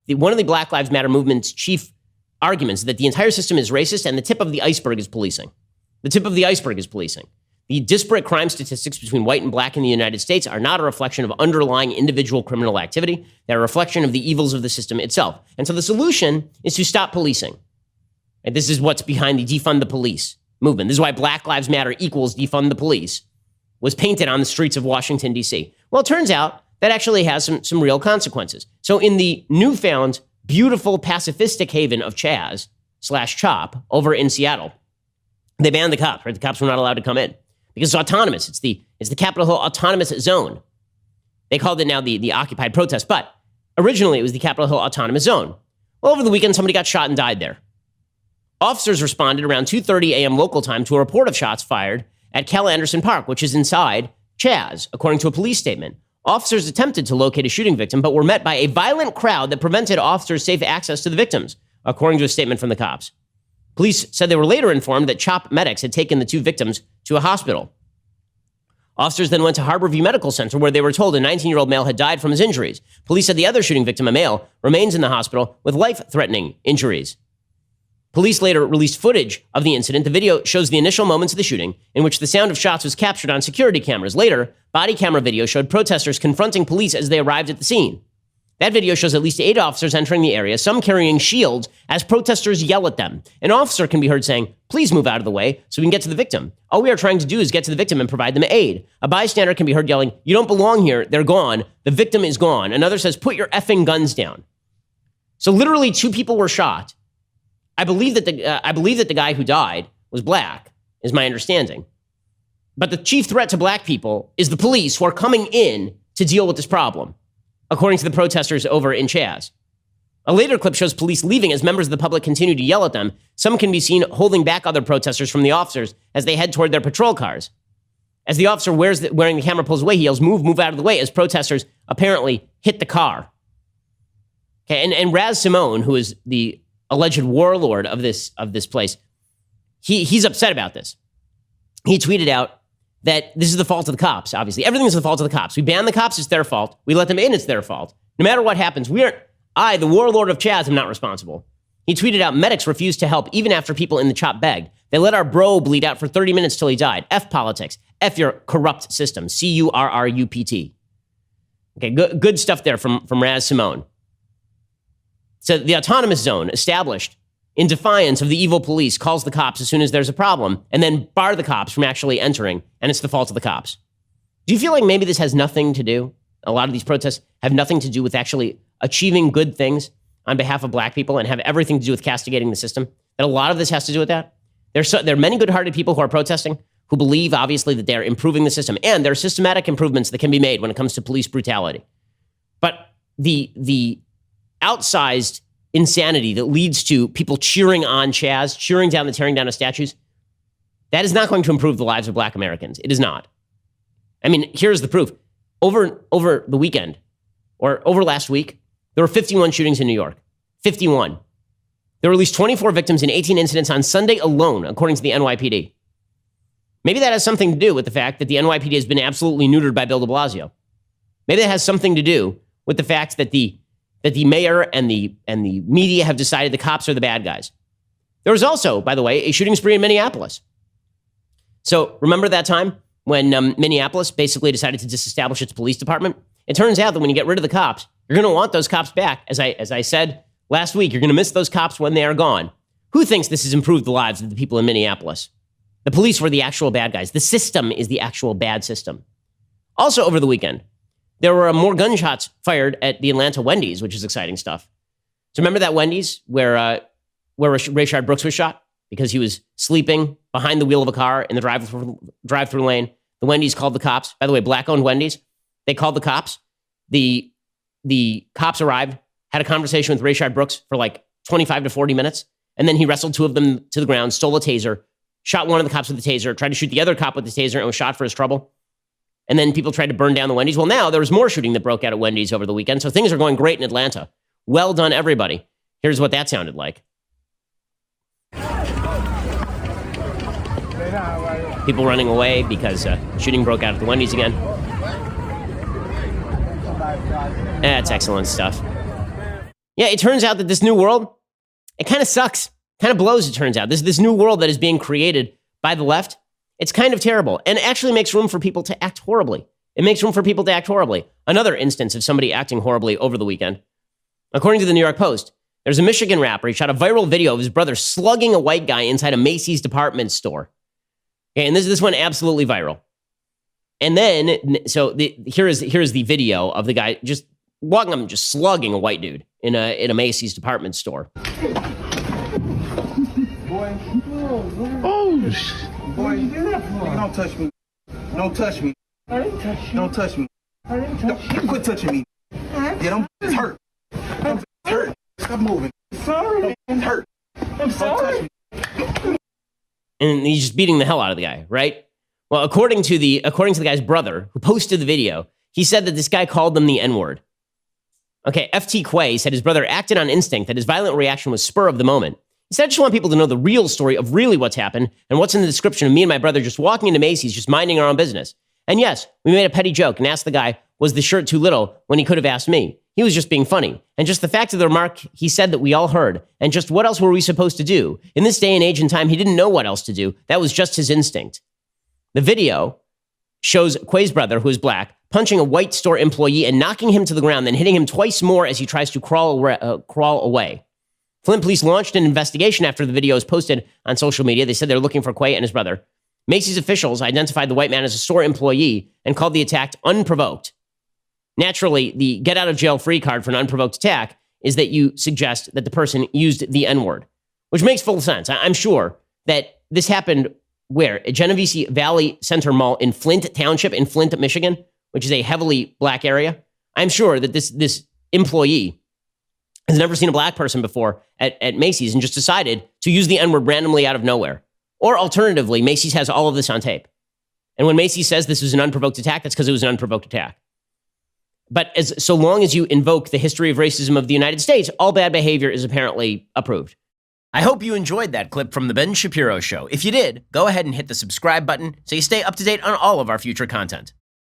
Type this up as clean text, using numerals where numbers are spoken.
one of the Black Lives Matter movement's chief arguments is that the entire system is racist and the tip of the iceberg is policing. The tip of the iceberg is policing. The disparate crime statistics between white and black in the United States are not a reflection of underlying individual criminal activity. They're a reflection of the evils of the system itself. And so the solution is to stop policing. And this is what's behind the defund the police movement. This is why Black Lives Matter equals defund the police was painted on the streets of Washington, D.C. Well, it turns out that actually has some real consequences. So in the newfound, beautiful, pacifistic haven of CHAZ / CHOP over in Seattle, they banned the cops, right? The cops were not allowed to come in because it's autonomous. It's the Capitol Hill Autonomous Zone. They called it now the Occupied Protest, but originally it was the Capitol Hill Autonomous Zone. Well, over the weekend, somebody got shot and died there. Officers responded around 2:30 a.m. local time to a report of shots fired at Cal Anderson Park, which is inside CHAZ, according to a police statement. Officers attempted to locate a shooting victim, but were met by a violent crowd that prevented officers safe access to the victims, according to a statement from the cops. Police said they were later informed that CHOP medics had taken the two victims to a hospital. Officers then went to Harborview Medical Center, where they were told a 19-year-old male had died from his injuries. Police said the other shooting victim, a male, remains in the hospital with life-threatening injuries. Police later released footage of the incident. The video shows the initial moments of the shooting, in which the sound of shots was captured on security cameras. Later, body camera video showed protesters confronting police as they arrived at the scene. That video shows at least 8 officers entering the area, some carrying shields, as protesters yell at them. An officer can be heard saying, "Please move out of the way so we can get to the victim. All we are trying to do is get to the victim and provide them aid." A bystander can be heard yelling, "You don't belong here. They're gone. The victim is gone." Another says, "Put your effing guns down." So literally 2 people were shot. I believe that the guy who died was black, is my understanding. But the chief threat to black people is the police, who are coming in to deal with this problem, according to the protesters over in CHAZ. A later clip shows police leaving as members of the public continue to yell at them. Some can be seen holding back other protesters from the officers as they head toward their patrol cars. As the officer wearing the camera pulls away, he yells, move out of the way," as protesters apparently hit the car. Okay, and Raz Simone, who is the alleged warlord of this place, he's upset about this. He tweeted out that this is the fault of the cops, obviously. Everything is the fault of the cops. We ban the cops, it's their fault. We let them in, it's their fault. No matter what happens, I, the warlord of CHAZ, am not responsible. He tweeted out, "Medics refused to help even after people in the CHOP begged. They let our bro bleed out for 30 minutes till he died. F politics. F your corrupt system. CURRUPT. Okay, good stuff there from Raz Simone. So the autonomous zone, established in defiance of the evil police, calls the cops as soon as there's a problem and then bar the cops from actually entering, and it's the fault of the cops. Do you feel like maybe this has nothing to do, a lot of these protests have nothing to do with actually achieving good things on behalf of black people and have everything to do with castigating the system? That a lot of this has to do with that? There are many good-hearted people who are protesting who believe, obviously, that they're improving the system, and there are systematic improvements that can be made when it comes to police brutality. But the outsized insanity that leads to people cheering on CHAZ, cheering down the tearing down of statues, that is not going to improve the lives of black Americans. It is not. I mean, here's the proof. Over the weekend, or over last week, there were 51 shootings in New York. 51. There were at least 24 victims in 18 incidents on Sunday alone, according to the NYPD. Maybe that has something to do with the fact that the NYPD has been absolutely neutered by Bill de Blasio. Maybe that has something to do with the fact that the mayor and the media have decided the cops are the bad guys. There was also, by the way, a shooting spree in Minneapolis. So remember that time when Minneapolis basically decided to disestablish its police department? It turns out that when you get rid of the cops, you're going to want those cops back. As I said last week, you're going to miss those cops when they are gone. Who thinks this has improved the lives of the people in Minneapolis? The police were the actual bad guys. The system is the actual bad system. Also over the weekend, there were more gunshots fired at the Atlanta Wendy's, which is exciting stuff. So remember that Wendy's where Rayshard Brooks was shot because he was sleeping behind the wheel of a car in the drive-through lane? The Wendy's called the cops. By the way, black-owned Wendy's. They called the cops. The cops arrived, had a conversation with Rayshard Brooks for like 25 to 40 minutes, and then he wrestled 2 of them to the ground, stole a taser, shot one of the cops with the taser, tried to shoot the other cop with the taser, and was shot for his trouble. And then people tried to burn down the Wendy's. Well, now there was more shooting that broke out at Wendy's over the weekend, so things are going great in Atlanta. Well done, everybody. Here's what that sounded like. People running away because shooting broke out at the Wendy's again. That's excellent stuff. Yeah, it turns out that this new world, it kind of sucks. Kind of blows, it turns out. This new world that is being created by the left, it's kind of terrible and actually makes room for people to act horribly. It makes room for people to act horribly. Another instance of somebody acting horribly over the weekend. According to the New York Post, there's a Michigan rapper. He shot a viral video of his brother slugging a white guy inside a Macy's department store. Okay, and this went absolutely viral. And then, here is the video of the guy just walking up and just slugging a white dude in a Macy's department store. Boy. Oh, shit. Boy, don't touch me. Don't touch me. I didn't touch you. Don't touch me. I didn't touch you. Quit touching me. Yeah, don't. It's hurt. It's hurt. Stop moving. Sorry. It's hurt. I'm sorry. And he's just beating the hell out of the guy, right? Well, according to the guy's brother who posted the video, he said that this guy called them the N-word. Okay, FT Quay said his brother acted on instinct, that his violent reaction was spur of the moment. He said, I just want people to know the real story of really what's happened and what's in the description of me and my brother just walking into Macy's, just minding our own business. And yes, we made a petty joke and asked the guy, was the shirt too little, when he could have asked me. He was just being funny. And just the fact of the remark he said that we all heard, and just what else were we supposed to do? In this day and age and time, he didn't know what else to do. That was just his instinct. The video shows Quay's brother, who is black, punching a white store employee and knocking him to the ground, then hitting him twice more as he tries to crawl away. Flint police launched an investigation after the video was posted on social media. They said they're looking for Quay and his brother. Macy's officials identified the white man as a store employee and called the attack unprovoked. Naturally, the get-out-of-jail-free card for an unprovoked attack is that you suggest that the person used the N-word, which makes full sense. I'm sure that this happened where? At Genesee Valley Center Mall in Flint Township in Flint, Michigan, which is a heavily black area. I'm sure that this employee has never seen a black person before at Macy's and just decided to use the N-word randomly out of nowhere. Or alternatively, Macy's has all of this on tape. And when Macy's says this was an unprovoked attack, that's because it was an unprovoked attack. But so long as you invoke the history of racism of the United States, all bad behavior is apparently approved. I hope you enjoyed that clip from The Ben Shapiro Show. If you did, go ahead and hit the subscribe button so you stay up to date on all of our future content.